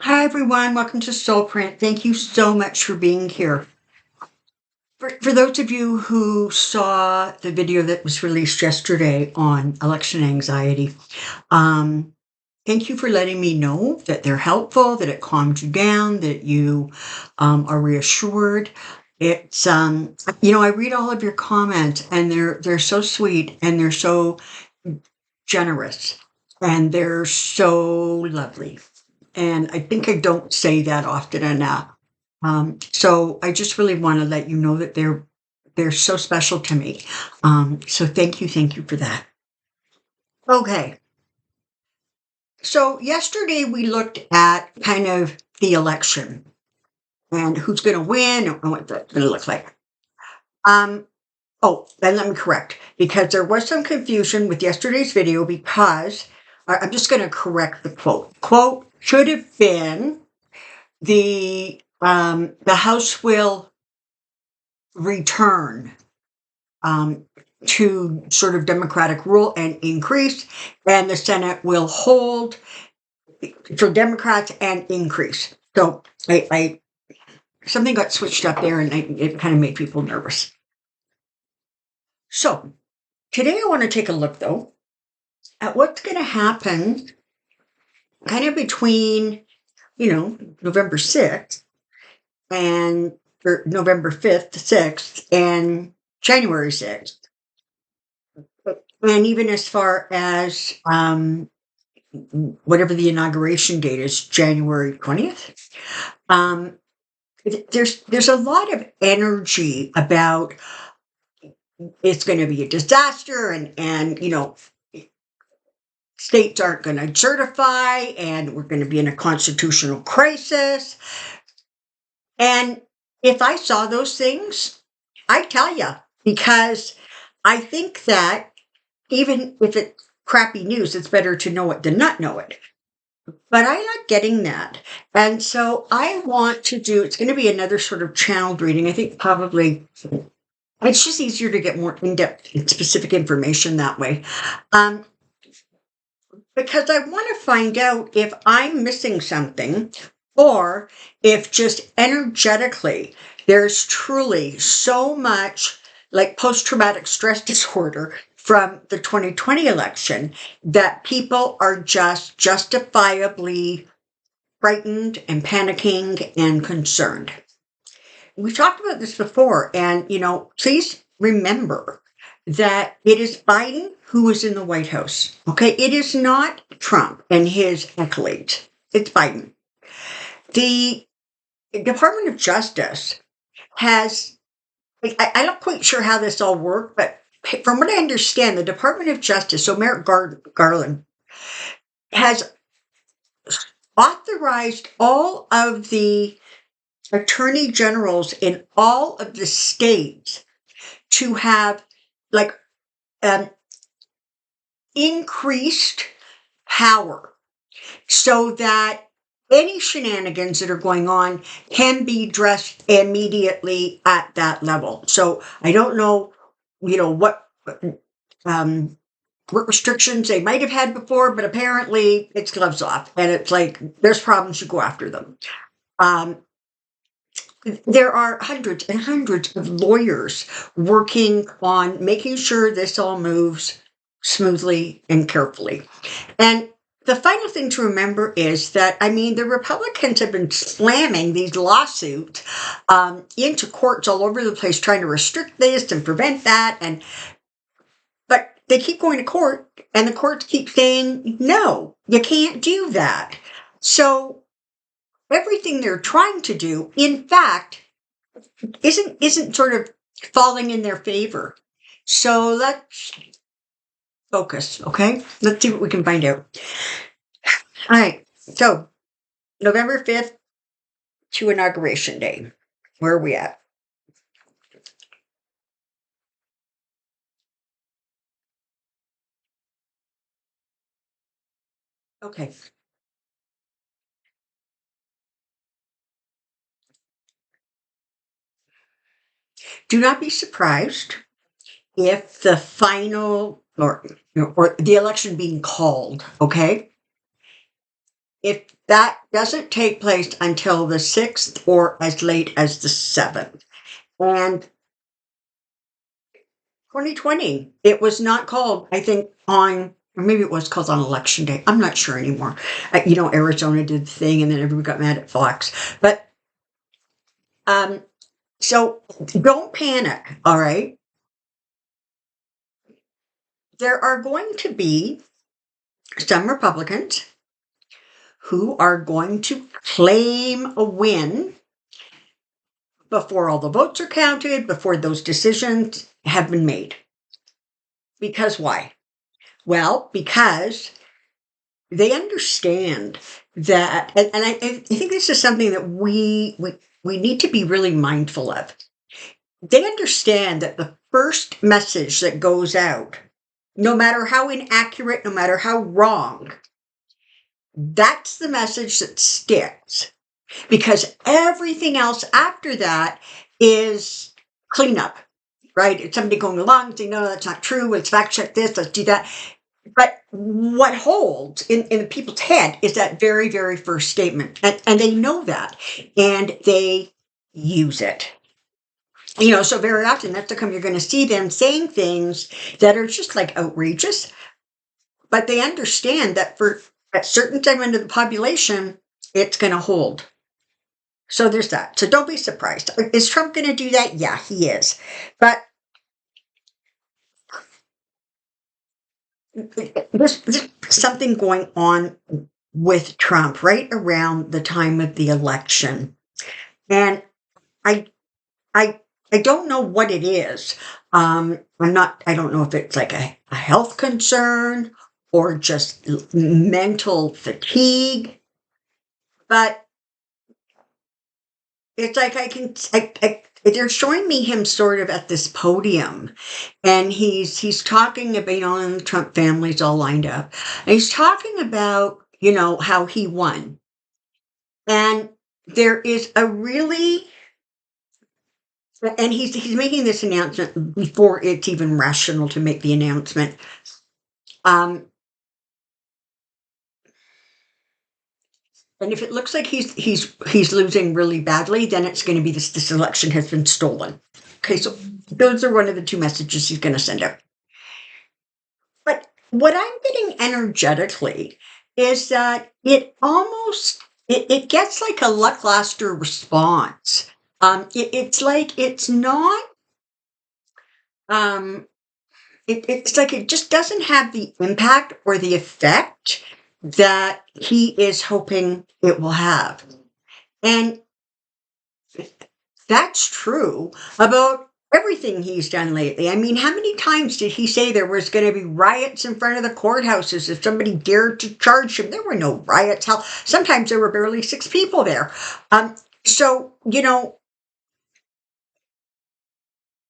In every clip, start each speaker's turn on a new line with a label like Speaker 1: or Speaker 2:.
Speaker 1: Hi, everyone. Welcome to Soulprint. Thank you so much for being here. For those of you who saw the video that was released yesterday on election anxiety, um, thank you for letting me know that they're helpful, that it calmed you down, that you are reassured. I read all of your comments, and they're so sweet, and they're so generous, and they're so lovely. And I think I don't say that often enough. So I just really want to let you know that they're so special to me. So thank you for that. Okay, so yesterday we looked at kind of the election and who's going to win and what that's going to look like. Um, oh, and let me correct because there was some confusion with yesterday's video because I'm just going to correct the quote. Quote should have been the House will return um, to sort of democratic rule and increase, and the Senate will hold for Democrats and increase. So I something got switched up there, and it kind of made people nervous. So today I want to take a look though at what's going to happen, kind of between November 6th and or November 5th, 6th, and January 6th. And even as far as whatever the inauguration date is, January 20th. Um, there's a lot of energy about it's going to be a disaster, and states aren't going to certify, and we're going to be in a constitutional crisis. And if I saw those things, I'd tell you because I think that even if it's crappy news, it's better to know it than not know it. But I'm not getting that. And so I want to do, it's going to be another sort of channeled reading. I think probably it's just easier to get more in depth and specific information that way. Um, because I want to find out if I'm missing something or if just energetically there's truly so much like post traumatic stress disorder from the 2020 election that people are just justifiably frightened and panicking and concerned. We've talked about this before, and please remember that it is Biden who is in the White House. Okay, it is not Trump and his accolades. It's Biden. The Department of Justice has, I'm not quite sure how this all worked, but from what I understand, the Department of Justice, so Merrick Garland, has authorized all of the attorney generals in all of the states to have like um, increased power so that any shenanigans that are going on can be addressed immediately at that level. So I don't know, um, what restrictions they might have had before, but apparently it's gloves off, and it's like there's problems, you go after them. Um, there are hundreds and hundreds of lawyers working on making sure this all moves smoothly and carefully. And the final thing to remember is that, I mean, the Republicans have been slamming these lawsuits into courts all over the place, trying to restrict this and prevent that. But they keep going to court, and the courts keep saying, no, you can't do that. So everything they're trying to do, in fact, isn't sort of falling in their favor. So let's focus, okay? Let's see what we can find out. All right. So November 5th to Inauguration Day. Where are we at? Okay. Do not be surprised if the final or the election being called, okay, if that doesn't take place until the 6th or as late as the 7th. And 2020, it was not called, I think, on, or maybe it was called on election day. I'm not sure anymore. Arizona did the thing and then everybody got mad at Fox. But um, so don't panic, all right? There are going to be some Republicans who are going to claim a win before all the votes are counted, before those decisions have been made. Because why? Well, because they understand that, and I think this is something that we need to be really mindful of. They understand that the first message that goes out, no matter how inaccurate, no matter how wrong, that's the message that sticks. Because everything else after that is cleanup, right? It's somebody going along saying, no, that's not true. Let's fact check this. Let's do that. But what holds in people's head is that very, very first statement. And they know that. And they use it. So very often that's the come you're going to see them saying things that are just like outrageous. But they understand that for a certain segment of the population, it's going to hold. So there's that. So don't be surprised. Is Trump going to do that? Yeah, he is. But there's something going on with Trump right around the time of the election. And I I I don't know what it is. I don't know if it's like a health concern or just mental fatigue, but it's like they're showing me him sort of at this podium, and he's talking about, and the Trump family's all lined up, and he's talking about, how he won. And there is a really, and he's making this announcement before it's even rational to make the announcement. Um, and if it looks like he's losing really badly, then it's going to be this election has been stolen. Okay, so those are one of the two messages he's going to send out. But what I'm getting energetically is that it gets like a lackluster response. It's like it's not. Um, it's like it just doesn't have the impact or the effect that he is hoping it will have, and that's true about everything he's done lately. I mean, how many times did he say there was going to be riots in front of the courthouses if somebody dared to charge him? There were no riots. Hell, sometimes there were barely 6 people there. So,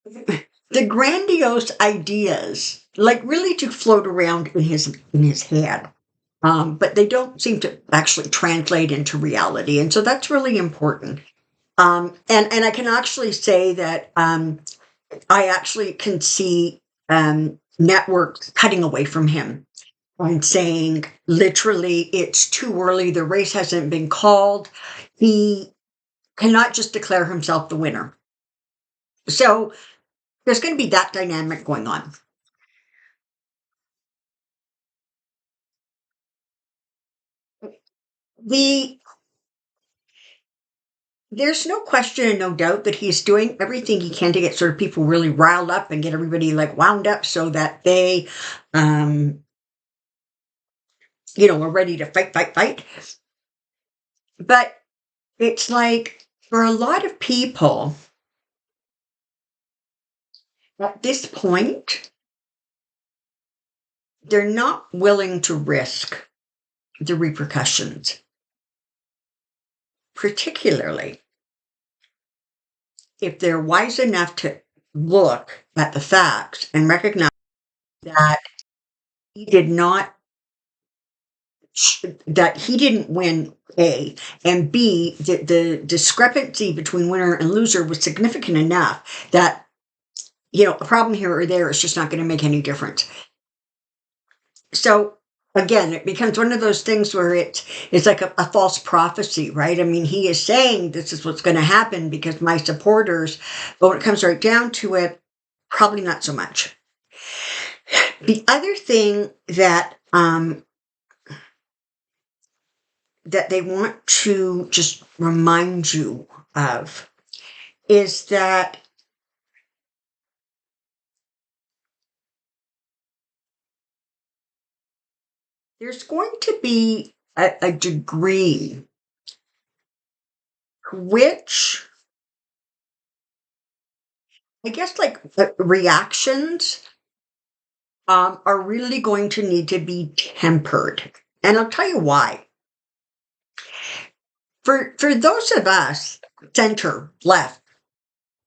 Speaker 1: the grandiose ideas like really do float around in his head. But they don't seem to actually translate into reality. And so that's really important. And I can actually say that I actually can see networks cutting away from him and saying, literally, it's too early. The race hasn't been called. He cannot just declare himself the winner. So there's going to be that dynamic going on. The There's no question and no doubt that he's doing everything he can to get sort of people really riled up and get everybody like wound up so that they, are ready to fight, fight, fight. But it's like for a lot of people at this point, they're not willing to risk the repercussions, particularly if they're wise enough to look at the facts and recognize that he did not that he didn't win, A, and B, the discrepancy between winner and loser was significant enough that, a problem here or there is just not going to make any difference. So again, it becomes one of those things where it's like a false prophecy, right? I mean, he is saying this is what's going to happen because my supporters, but when it comes right down to it, probably not so much. The other thing that they want to just remind you of is that there's going to be a degree to which, I guess, like reactions are really going to need to be tempered. And I'll tell you why. For those of us, center, left,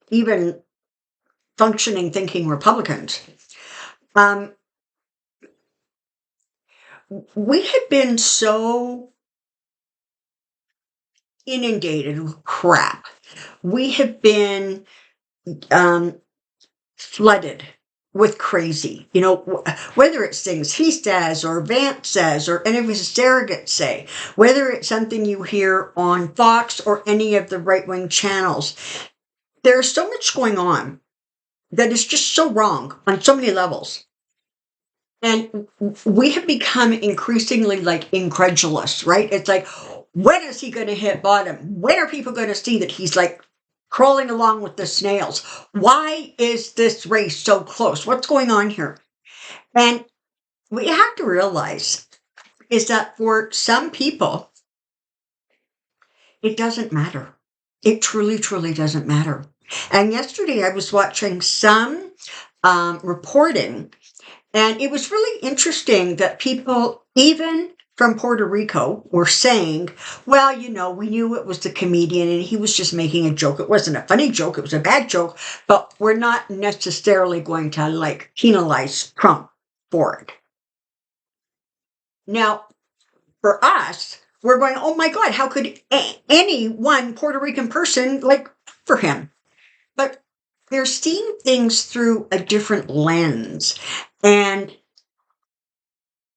Speaker 1: even functioning, thinking Republicans, um, we have been so inundated with crap. We have been um, flooded with crazy. You know, whether it's things he says or Vance says or any of his surrogates say, whether it's something you hear on Fox or any of the right-wing channels, there's so much going on that is just so wrong on so many levels. And we have become increasingly like incredulous, right? It's like, when is he going to hit bottom? When are people going to see that he's like crawling along with the snails? Why is this race so close? What's going on here? And what you have to realize is that for some people, it doesn't matter. It truly, truly doesn't matter. And yesterday I was watching some reporting, and it was really interesting that people, even from Puerto Rico, were saying, well, you know, we knew it was the comedian and he was just making a joke. It wasn't a funny joke. It was a bad joke, but we're not necessarily going to like penalize Trump for it. Now, for us, we're going, oh my God, how could any one Puerto Rican person like for him? But they're seeing things through a different lens. And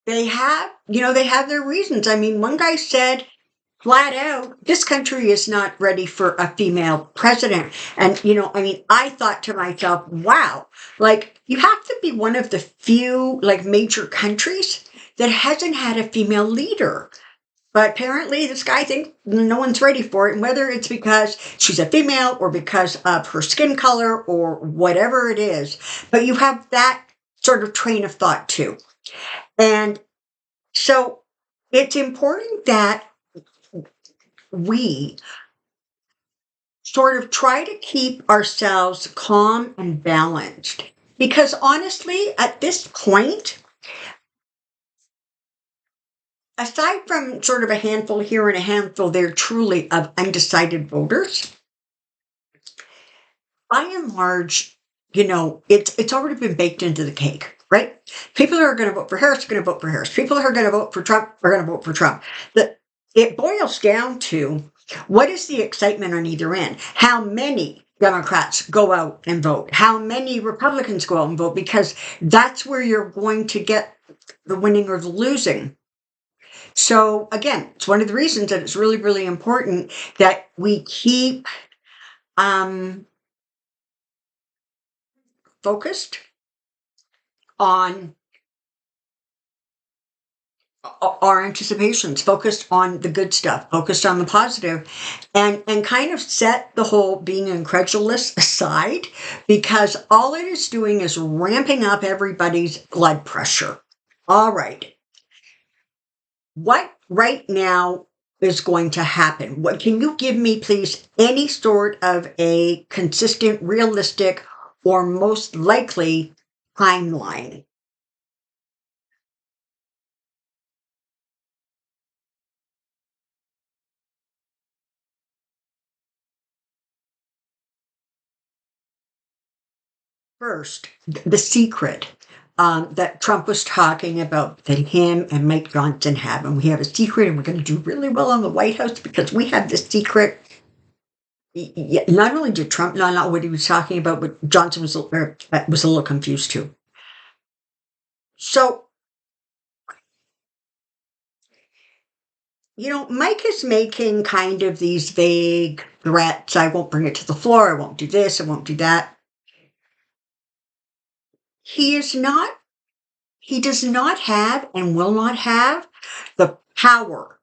Speaker 1: they have, they have their reasons. I mean, one guy said flat out, this country is not ready for a female president. And, I mean, I thought to myself, wow, like you have to be one of the few like major countries that hasn't had a female leader. But apparently this guy thinks no one's ready for it. And whether it's because she's a female or because of her skin color or whatever it is, but you have that sort of train of thought too. And so it's important that we sort of try to keep ourselves calm and balanced. Because honestly, at this point, aside from sort of a handful here and a handful there truly of undecided voters, by and large, it's already been baked into the cake, right? People who are going to vote for Harris are going to vote for Harris. People who are going to vote for Trump are going to vote for Trump. It boils down to what is the excitement on either end? How many Democrats go out and vote? How many Republicans go out and vote? Because that's where you're going to get the winning or the losing. So again, it's one of the reasons that it's really, really important that we keep focused on our anticipations, focused on the good stuff, focused on the positive, and kind of set the whole being incredulous aside, because all it is doing is ramping up everybody's blood pressure. All right. What right now is going to happen? What can you give me, please, any sort of a consistent, realistic, or most likely timeline? First, the secret that Trump was talking about that him and Mike Johnson have, and we have a secret, and we're going to do really well in the White House because we have this secret. Not only did Trump not know what he was talking about, but Johnson was a little confused too. So Mike is making kind of these vague threats. I won't bring it to the floor. I won't do this. I won't do that. He is not, he does not have and will not have the power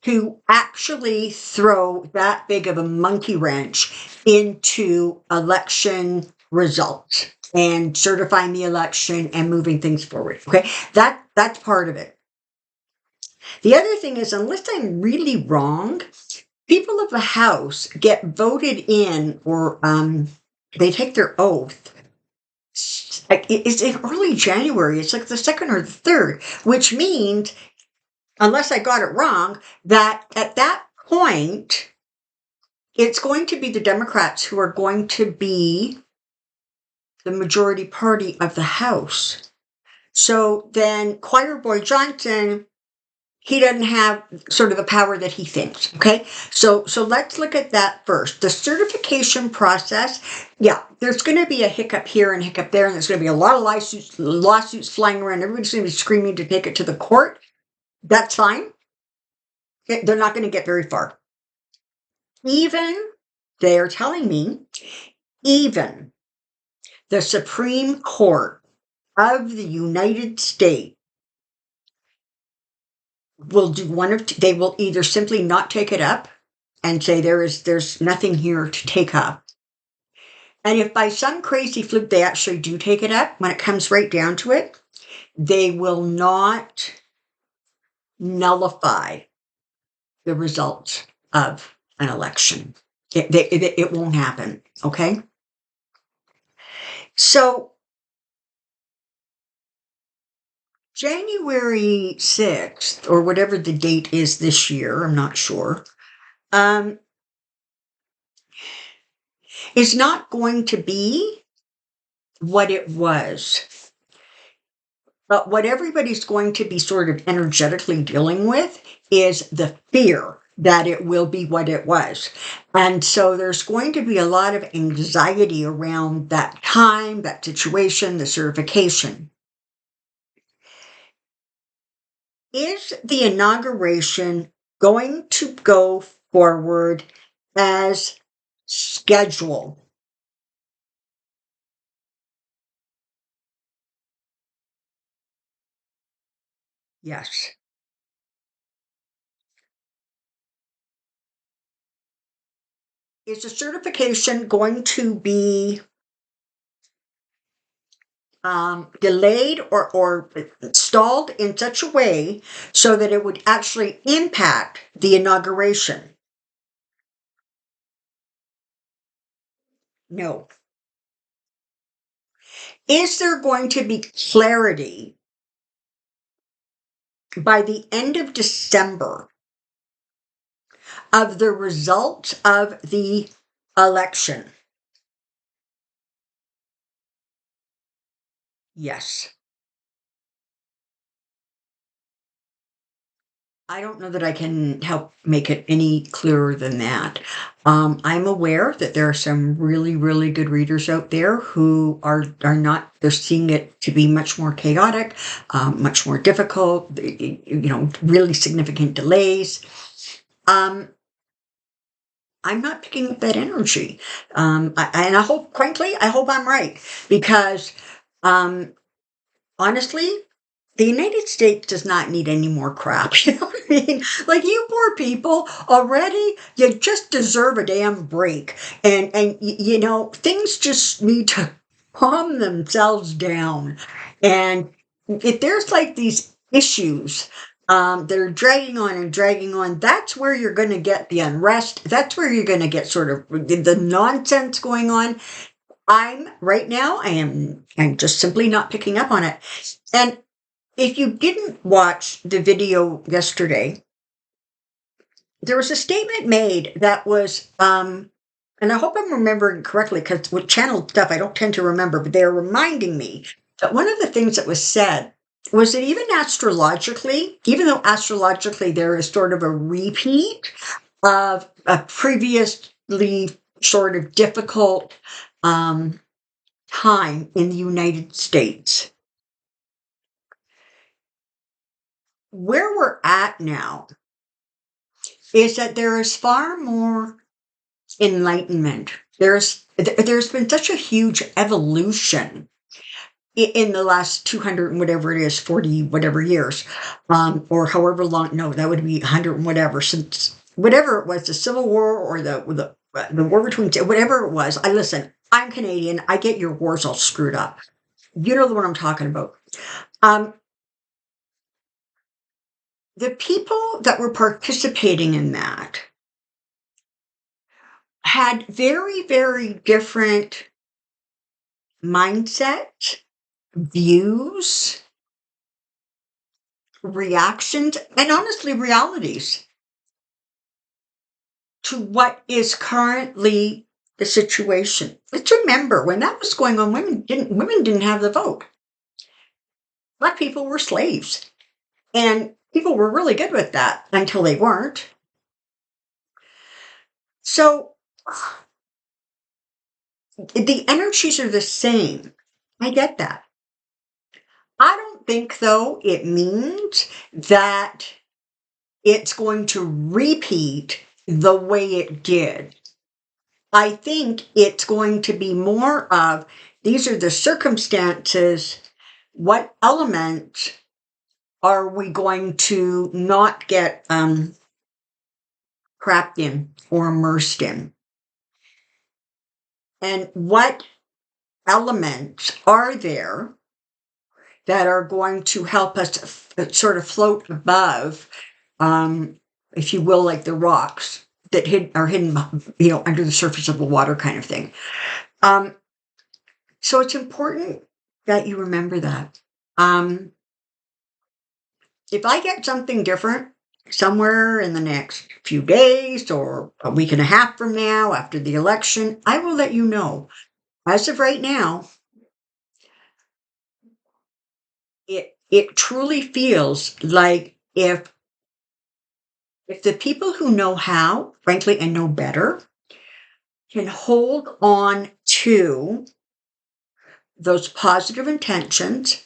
Speaker 1: to actually throw that big of a monkey wrench into election results and certifying the election and moving things forward. Okay. That's part of it. The other thing is, unless I'm really wrong, people of the House get voted in or they take their oath. It's in early January. It's like the second or the third, which means, unless I got it wrong, that at that point, it's going to be the Democrats who are going to be the majority party of the House. So then Choir Boy Johnson, he doesn't have sort of the power that he thinks. Okay. So let's look at that first. The certification process. Yeah, there's going to be a hiccup here and hiccup there, and there's going to be a lot of lawsuits flying around. Everybody's going to be screaming to take it to the court. That's fine. They're not going to get very far. Even, they are telling me, even the Supreme Court of the United States will do one of they will either simply not take it up and say there's nothing here to take up. And if by some crazy fluke they actually do take it up, when it comes right down to it, they will not nullify the results of an election. It won't happen. Okay. So January 6th, or whatever the date is this year, I'm not sure, is not going to be what it was. But what everybody's going to be sort of energetically dealing with is the fear that it will be what it was. And so there's going to be a lot of anxiety around that time, that situation, the certification. Is the inauguration going to go forward as scheduled? Yes. Is the certification going to be delayed or stalled in such a way so that it would actually impact the inauguration? No. Is there going to be clarity by the end of December of the results of the election? Yes. I don't know that I can help make it any clearer than that. I'm aware that there are some really, really good readers out there who are not. They're seeing it to be much more chaotic, much more difficult. Really significant delays. I'm not picking up that energy, and I hope, frankly, I hope I'm right because, honestly, the United States does not need any more crap. You know what I mean? Like, you poor people already, you just deserve a damn break. And things just need to calm themselves down. And if there's like these issues that are dragging on, that's where you're going to get the unrest. That's where you're going to get sort of the nonsense going on. I'm just simply not picking up on it. And if you didn't watch the video yesterday, there was a statement made that was, and I hope I'm remembering correctly because with channeled stuff, I don't tend to remember, but they're reminding me that one of the things that was said was that even though astrologically there is sort of a repeat of a previously sort of difficult time in the United States, where we're at now is that there is far more enlightenment. There's been such a huge evolution in the last 200 and whatever it is, 40 whatever years, or however long. No, that would be 100 and whatever, since whatever it was, the Civil War or the war between, whatever it was. I'm Canadian. I get your wars all screwed up. You know what I'm talking about. Um, the people that were participating in that had very, very different mindset, views, reactions, and honestly, realities to what is currently the situation. Let's remember when that was going on, women didn't have the vote. Black people were slaves. And people were really good with that until they weren't. So the energies are the same. I get that. I don't think, though, it means that it's going to repeat the way it did. I think it's going to be more of, these are the circumstances. What element are we going to not get trapped in or immersed in? And what elements are there that are going to help us sort of float above, if you will, like the rocks that are hidden, under the surface of the water kind of thing. So it's important that you remember that. If I get something different somewhere in the next few days or a week and a half from now after the election, I will let you know. As of right now, it truly feels like if the people who know how, frankly, and know better, can hold on to those positive intentions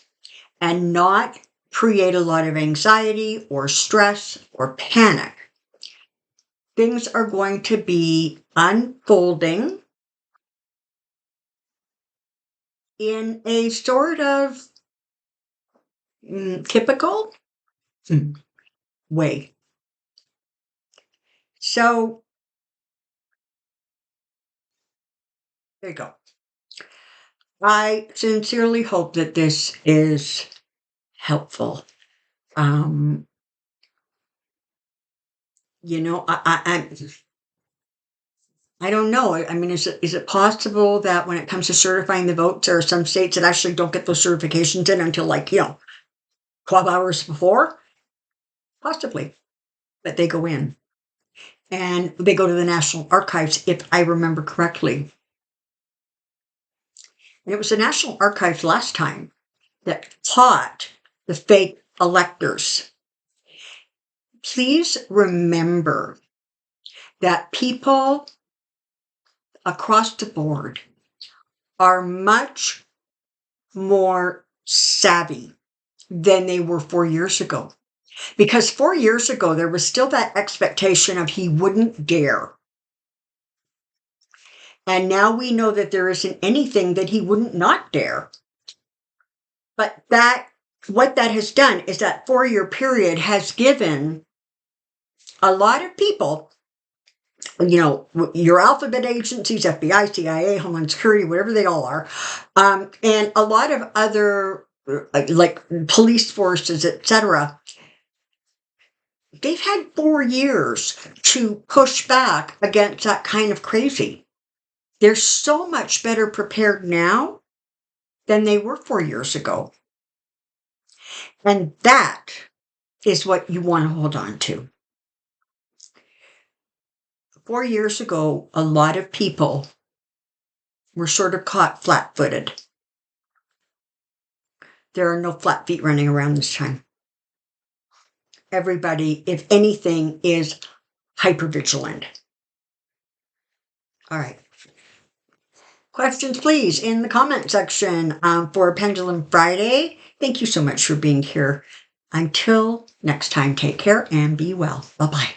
Speaker 1: and not create a lot of anxiety or stress or panic, things are going to be unfolding in a sort of typical way. So there you go. I sincerely hope that this is helpful. I don't know. I mean, is it possible that when it comes to certifying the votes, there are some states that actually don't get those certifications in until 12 hours before? Possibly. But they go in. And they go to the National Archives, if I remember correctly. And it was the National Archives last time that caught the fake electors. Please remember that people across the board are much more savvy than they were 4 years ago. Because 4 years ago, there was still that expectation of he wouldn't dare. And now we know that there isn't anything that he wouldn't not dare. But what that has done is that 4-year period has given a lot of people, your alphabet agencies, FBI, CIA, Homeland Security, whatever they all are, and a lot of other like police forces, etc. They've had 4 years to push back against that kind of crazy. They're so much better prepared now than they were 4 years ago. And that is what you want to hold on to. 4 years ago, a lot of people were sort of caught flat-footed. There are no flat feet running around this time. Everybody, if anything, is hypervigilant. All right. Questions, please, in the comment section for Pendulum Friday. Thank you so much for being here. Until next time, take care and be well. Bye-bye.